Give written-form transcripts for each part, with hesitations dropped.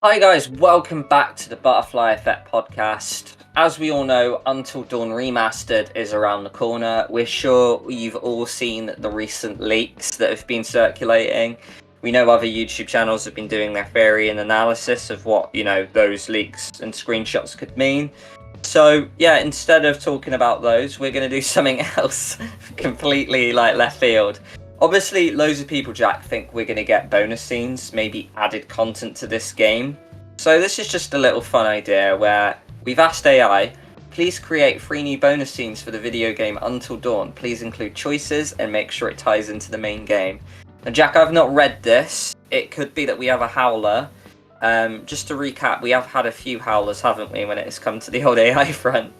Hi guys, welcome back to the Butterfly Effect podcast. As we all know, Until Dawn Remastered is around the corner. We're sure you've all seen the recent leaks that have been circulating. We know other YouTube channels have been doing their theory and analysis of what, those leaks and screenshots could mean. So, yeah, instead of talking about those, we're going to do something else completely left field. Obviously, loads of people, Jack, think we're going to get bonus scenes, maybe added content to this game. So this is just a little fun idea where we've asked AI, please create 3 new bonus scenes for the video game Until Dawn. Please include choices and make sure it ties into the main game. And Jack, I've not read this. It could be that we have a howler. Just to recap, we have had a few howlers, haven't we, when it has come to the old AI front?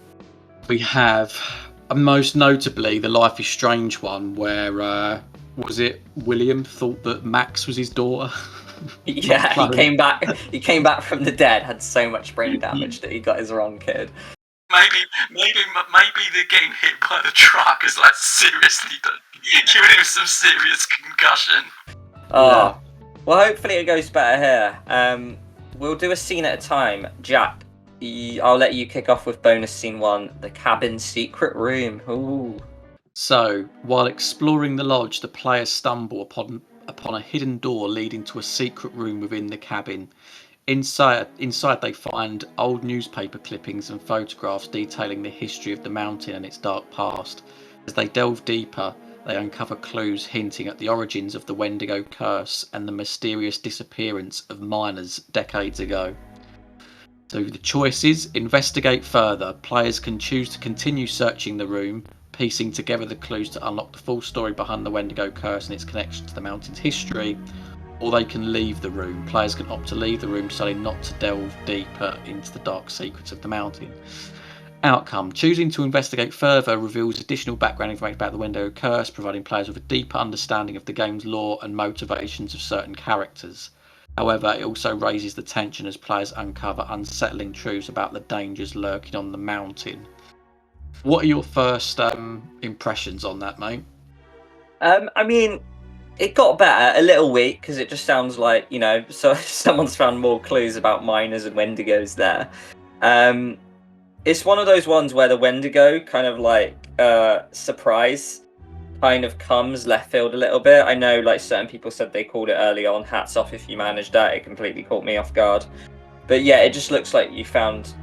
We have, most notably, the Life is Strange one, where was it William thought that Max was his daughter? Yeah, he came back. He came back from the dead. Had so much brain damage that he got his wrong kid. Maybe the getting hit by the truck is seriously giving him some serious concussion. Oh, well, hopefully it goes better here. We'll do a scene at a time. Jack, I'll let you kick off with bonus scene 1, the cabin secret room. Ooh. So, while exploring the lodge, the players stumble upon a hidden door leading to a secret room within the cabin. Inside they find old newspaper clippings and photographs detailing the history of the mountain and its dark past. As they delve deeper, they uncover clues hinting at the origins of the Wendigo curse and the mysterious disappearance of miners decades ago. So the choices: investigate further. Players can choose to continue searching the room, piecing together the clues to unlock the full story behind the Wendigo curse and its connection to the mountain's history, or they can leave the room. Players can opt to leave the room, deciding not to delve deeper into the dark secrets of the mountain. Outcome: choosing to investigate further reveals additional background information about the Wendigo curse, providing players with a deeper understanding of the game's lore and motivations of certain characters. However, it also raises the tension as players uncover unsettling truths about the dangers lurking on the mountain. What are your first impressions on that, mate? I mean, it got better, a little weak, because it just sounds like, so someone's found more clues about miners and Wendigos there. It's one of those ones where the Wendigo kind of surprise kind of comes left field a little bit. I know certain people said they called it early on. Hats off if you managed that. It completely caught me off guard. But yeah, it just looks like you found,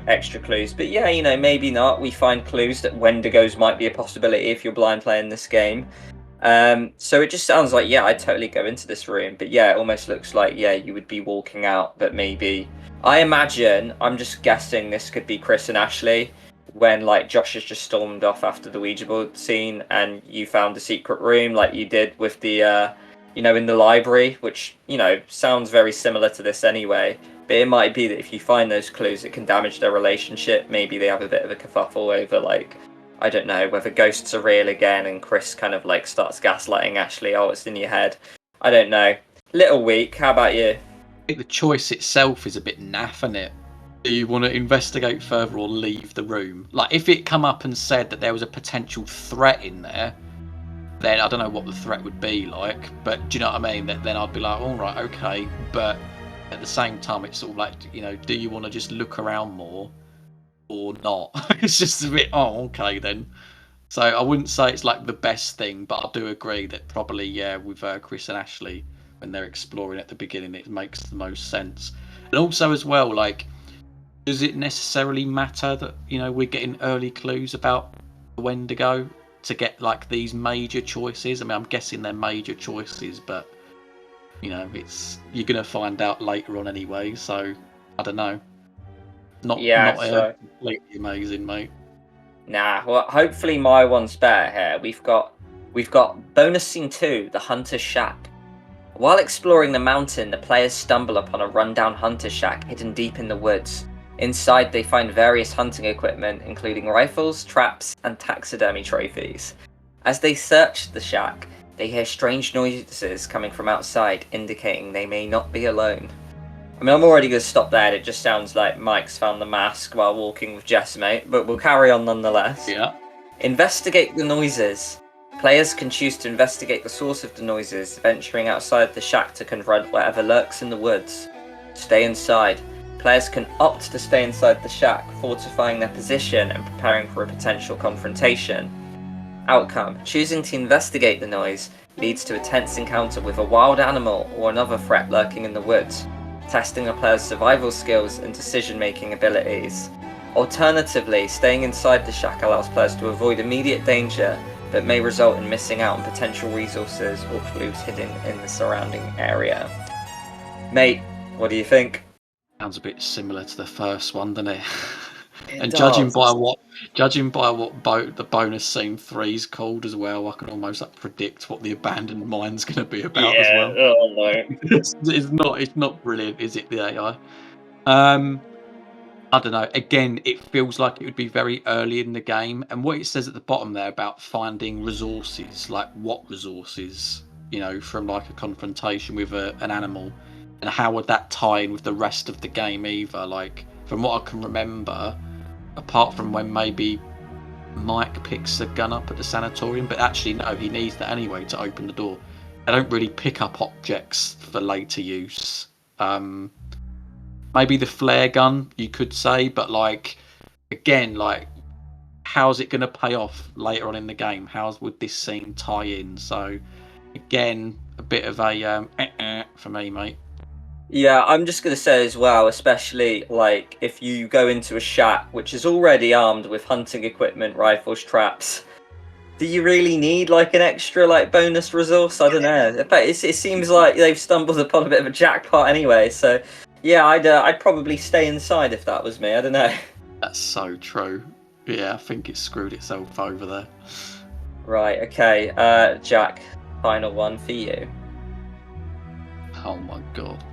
extra clues. But yeah, maybe not. We find clues that Wendigos might be a possibility if you're blind playing this game. So it just sounds like, yeah, I'd totally go into this room. But yeah, it almost looks like, yeah, you would be walking out, but maybe... I imagine, I'm just guessing this could be Chris and Ashley, when Josh has just stormed off after the Ouija board scene and you found the secret room like you did with the, in the library, which, sounds very similar to this anyway. But it might be that if you find those clues, it can damage their relationship. Maybe they have a bit of a kerfuffle over, I don't know, whether ghosts are real again, and Chris kind of, starts gaslighting Ashley, oh, it's in your head. I don't know. Little weak. How about you? I think the choice itself is a bit naff, isn't it? Do you want to investigate further or leave the room? If it come up and said that there was a potential threat in there, then I don't know what the threat would be like, but do you know what I mean? Then I'd be like, all right, okay, but at the same time, it's sort of do you want to just look around more or not? It's just a bit, oh, okay then. So I wouldn't say it's the best thing, but I do agree that probably, yeah, with Chris and Ashley, when they're exploring at the beginning, it makes the most sense. And also as well, does it necessarily matter that, we're getting early clues about the Wendigo to get these major choices? I mean, I'm guessing they're major choices, but you're gonna find out later on anyway, so I don't know. Not completely amazing, mate. Nah, well, hopefully my one's better here. We've got bonus scene 2, the Hunter's Shack. While exploring the mountain, the players stumble upon a rundown hunter's shack hidden deep in the woods. Inside, they find various hunting equipment, including rifles, traps, and taxidermy trophies. As they search the shack, they hear strange noises coming from outside, indicating they may not be alone. I mean, I'm already going to stop there. It just sounds like Mike's found the mask while walking with Jess, mate, but we'll carry on nonetheless. Yeah. Investigate the noises. Players can choose to investigate the source of the noises, venturing outside the shack to confront whatever lurks in the woods. Stay inside. Players can opt to stay inside the shack, fortifying their position and preparing for a potential confrontation. Outcome: choosing to investigate the noise leads to a tense encounter with a wild animal or another threat lurking in the woods, testing a player's survival skills and decision-making abilities. Alternatively, staying inside the shack allows players to avoid immediate danger, but may result in missing out on potential resources or clues hidden in the surrounding area. Mate, what do you think? Sounds a bit similar to the first one, doesn't it? It And does. judging by what the bonus scene 3 is called as well, I can almost predict what the abandoned mine's going to be about as well. Oh no. It's not brilliant, is it? The AI. I don't know. Again, it feels like it would be very early in the game, and what it says at the bottom there about finding resources, like what resources, from like a confrontation with an animal, and how would that tie in with the rest of the game either? Like, from what I can remember, apart from when maybe Mike picks the gun up at the sanatorium, but actually no, he needs that anyway to open the door. They don't really pick up objects for later use. Maybe the flare gun, you could say, but again, how's it going to pay off later on in the game? How would this scene tie in? So again, a bit of a for me, mate. Yeah, I'm just going to say as well, especially if you go into a shack which is already armed with hunting equipment, rifles, traps, do you really need an extra bonus resource? I don't know. In fact, it seems like they've stumbled upon a bit of a jackpot anyway. So yeah, I'd probably stay inside if that was me. I don't know. That's so true. Yeah, I think it screwed itself over there. Right. Okay. Jack, final one for you. Oh my god.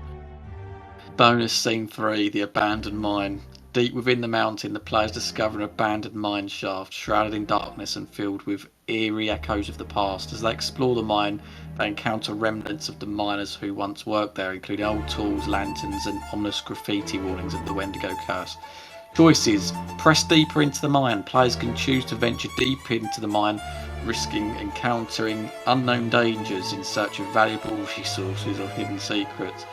Bonus scene 3, the abandoned mine. Deep within the mountain, the players discover an abandoned mine shaft, shrouded in darkness and filled with eerie echoes of the past. As they explore the mine, they encounter remnants of the miners who once worked there, including old tools, lanterns, and ominous graffiti warnings of the Wendigo curse. Choices: press deeper into the mine. Players can choose to venture deep into the mine, risking encountering unknown dangers in search of valuable resources or hidden secrets.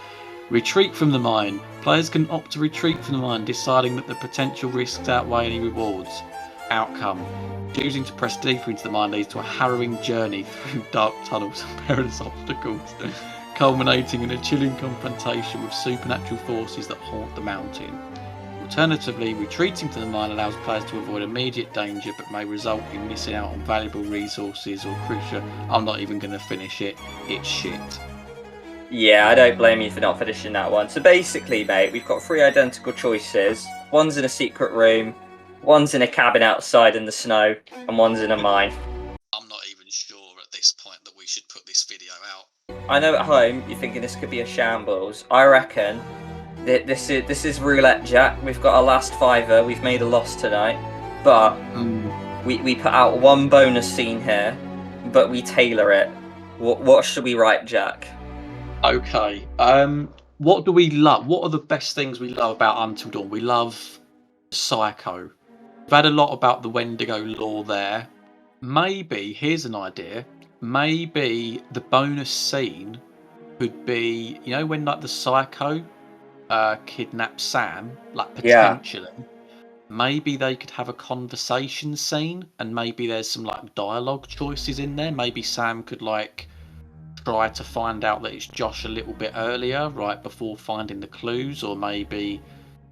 Retreat from the mine. Players can opt to retreat from the mine, deciding that the potential risks outweigh any rewards. Outcome: choosing to press deeper into the mine leads to a harrowing journey through dark tunnels and perilous obstacles, culminating in a chilling confrontation with supernatural forces that haunt the mountain. Alternatively, retreating from the mine allows players to avoid immediate danger, but may result in missing out on valuable resources or crucial. I'm not even going to finish it. It's shit. Yeah, I don't blame you for not finishing that one. So basically, mate, we've got 3 identical choices. One's in a secret room, one's in a cabin outside in the snow, and one's in a mine. I'm not even sure at this point that we should put this video out. I know at home you're thinking this could be a shambles. I reckon this is roulette, Jack. We've got our last fiver. We've made a loss tonight, but we put out one bonus scene here, but we tailor it. What should we write, Jack? Okay. What do we love? What are the best things we love about Until Dawn? We love Psycho. We've had a lot about the Wendigo lore there. Maybe, here's an idea. Maybe the bonus scene could be, when the Psycho kidnaps Sam, potentially. Yeah. Maybe they could have a conversation scene, and maybe there's some dialogue choices in there. Maybe Sam could try to find out that it's Josh a little bit earlier, right before finding the clues, or maybe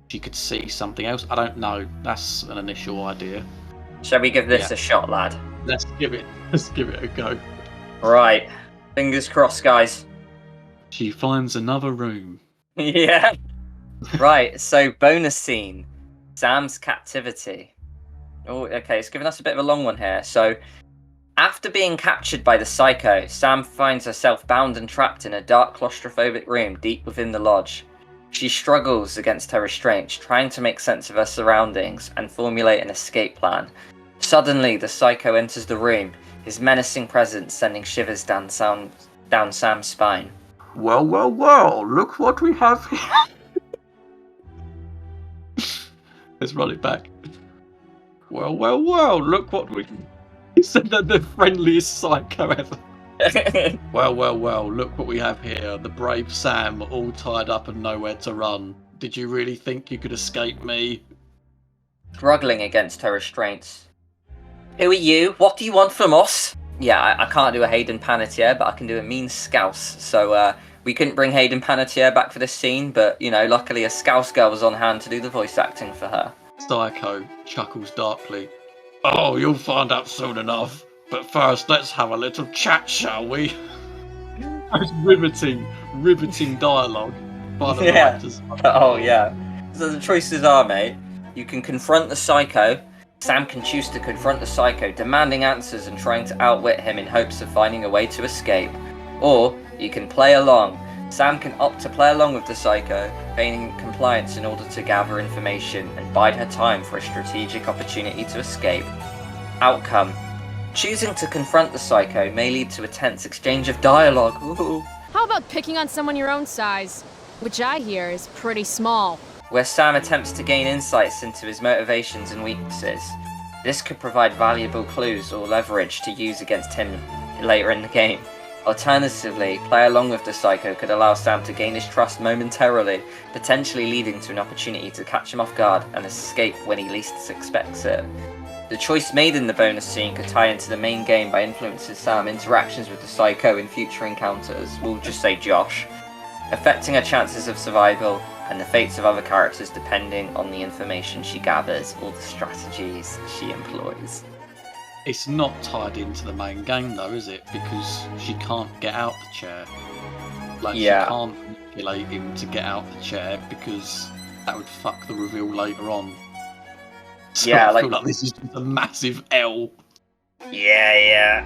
she could see something else. I don't know. That's an initial idea. Shall we give this a shot, lad? Let's give it a go. Right. Fingers crossed, guys. She finds another room. Yeah. Right, so bonus scene. Sam's captivity. Oh, okay, it's given us a bit of a long one here. So, after being captured by the Psycho, Sam finds herself bound and trapped in a dark, claustrophobic room deep within the lodge. She struggles against her restraints, trying to make sense of her surroundings and formulate an escape plan. Suddenly, the Psycho enters the room, his menacing presence sending shivers down Sam's spine. Well, look what we have here. Let's run it back. Well, look what we... He said that the friendliest Psycho ever. Well, well, well, look what we have here. The brave Sam, all tied up and nowhere to run. Did you really think you could escape me? Struggling against her restraints. Who are you? What do you want from us? Yeah, I can't do a Hayden Panettiere, but I can do a mean Scouse. So we couldn't bring Hayden Panettiere back for this scene, but, you know, luckily a Scouse girl was on hand to do the voice acting for her. Psycho chuckles darkly. Oh, you'll find out soon enough. But first, let's have a little chat, shall we? That's riveting dialogue by the Yeah. writers. Oh, yeah. So the choices are, mate, you can confront the Psycho. Sam can choose to confront the Psycho, demanding answers and trying to outwit him in hopes of finding a way to escape. Or you can play along. Sam can opt to play along with the Psycho, feigning compliance in order to gather information and bide her time for a strategic opportunity to escape. Outcome. Choosing to confront the Psycho may lead to a tense exchange of dialogue. Ooh. How about picking on someone your own size? Which I hear is pretty small. Where Sam attempts to gain insights into his motivations and weaknesses. This could provide valuable clues or leverage to use against him later in the game. Alternatively, play along with the Psycho could allow Sam to gain his trust momentarily, potentially leading to an opportunity to catch him off guard and escape when he least expects it. The choice made in the bonus scene could tie into the main game by influencing Sam's interactions with the Psycho in future encounters, we'll just say Josh, affecting her chances of survival and the fates of other characters depending on the information she gathers or the strategies she employs. It's not tied into the main game though, is it? Because she can't get out the chair. Like, Yeah. she can't manipulate him to get out the chair because that would fuck the reveal later on. So Yeah, I feel like- like this is just a massive L. Yeah.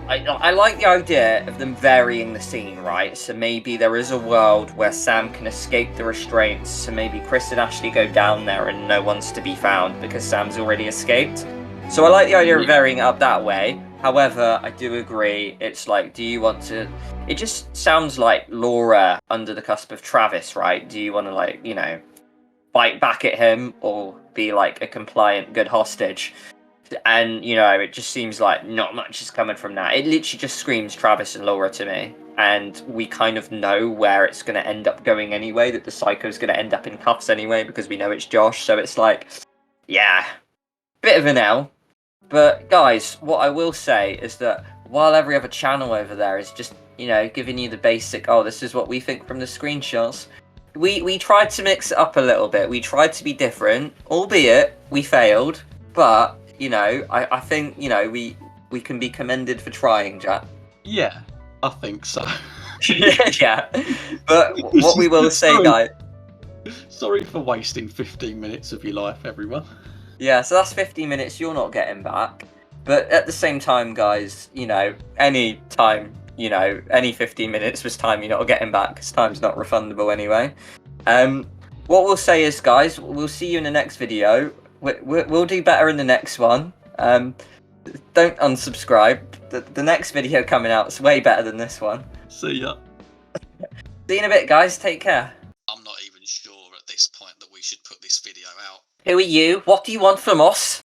I like the idea of them varying the scene, right? So maybe there is a world where Sam can escape the restraints, so maybe Chris and Ashley go down there and no one's to be found because Sam's already escaped. So I like the idea of varying it up that way. However, I do agree, it's like, do you want to... It just sounds like Laura under the cusp of Travis, right? Do you want to, like, you know, fight back at him or be like a compliant good hostage? And, you know, it just seems like not much is coming from that. It literally just screams Travis and Laura to me. And we kind of know where it's going to end up going anyway, that the Psycho's going to end up in cuffs anyway, because we know it's Josh. So it's like, yeah, bit of an L. But guys, what I will say is that while every other channel over there is just, you know, giving you the basic, oh, this is what we think from the screenshots, we tried to mix it up a little bit. We tried to be different, albeit we failed, but... You know, I think, you know, we can be commended for trying, Jack. Yeah, I think so. Yeah. But what we will say, guys... Sorry for wasting 15 minutes of your life, everyone. Yeah, so that's 15 minutes you're not getting back. But at the same time, guys, you know, any time, you know, any 15 minutes was time you're not getting back, because time's not refundable anyway. What we'll say is, guys, we'll see you in the next video. We'll do better in the next one. Don't unsubscribe. The next video coming out is way better than this one. See ya. See you in a bit, guys. Take care. I'm not even sure at this point that we should put this video out. Who are you? What do you want from us?